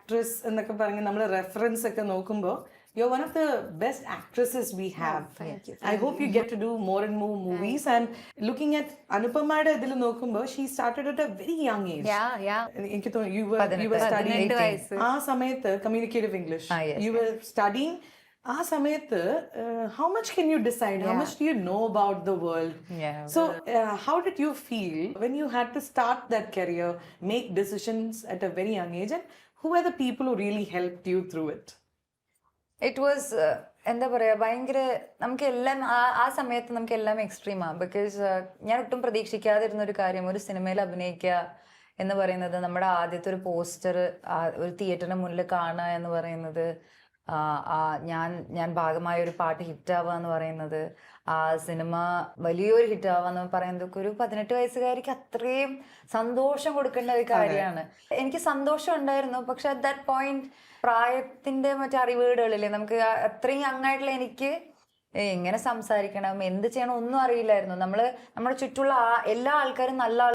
Actress എന്നൊക്കെ പറഞ്ഞ് നമ്മൾ റെഫറൻസ് ഒക്കെ നോക്കുമ്പോൾ you're one of the best actresses we have. Thank you. I hope you get to do more and more movies. And looking at Anupamada ഇതിൽ നോക്കുമ്പോൾ she started at a very young age. എനിക്ക് തോന്നുന്നു you were studying ആ സമയത്ത് communicative English. You were studying ആ സമയത്ത് how much can you decide? How much do you know about the world? So how did you feel when you had to start that career, make decisions at a very young age, and who were the people who really helped you through it? It was എന്താ പറയുക, ഭയങ്കര നമുക്ക് എല്ലാം ആ സമയത്ത് നമുക്ക് എല്ലാം എക്സ്ട്രീമാണ്. Because ഞാൻ ഒട്ടും പ്രതീക്ഷിക്കാതിരുന്ന ഒരു കാര്യം, ഒരു സിനിമയിൽ അഭിനയിക്കുക എന്ന് പറയുന്നത്, നമ്മുടെ ആദ്യത്തെ ഒരു പോസ്റ്റർ ഒരു തിയേറ്ററിന് മുന്നിൽ കാണുക എന്ന് പറയുന്നത്, ഞാൻ ഭാഗമായ ഒരു പാട്ട് ഹിറ്റാവുക എന്ന് പറയുന്നത്, ആ സിനിമ വലിയൊരു ഹിറ്റാവുക എന്ന് പറയുന്നത് ഒരു 18 വയസ്സുകാരിക്ക് അത്രയും സന്തോഷം കൊടുക്കേണ്ട ഒരു കാര്യമാണ്. എനിക്ക് സന്തോഷം ഉണ്ടായിരുന്നു, പക്ഷെ അറ്റ് ദാറ്റ് പോയിന്റ് പ്രായത്തിന്റെ മറ്റേ അറിവുകളില്ലേ, നമുക്ക് അത്രയും യങ്ങായിട്ടുള്ള എനിക്ക് എങ്ങനെ സംസാരിക്കണം, എന്ത് ചെയ്യണം ഒന്നും അറിയില്ലായിരുന്നു. നമ്മുടെ ചുറ്റുള്ള എല്ലാ ആൾക്കാരും നല്ല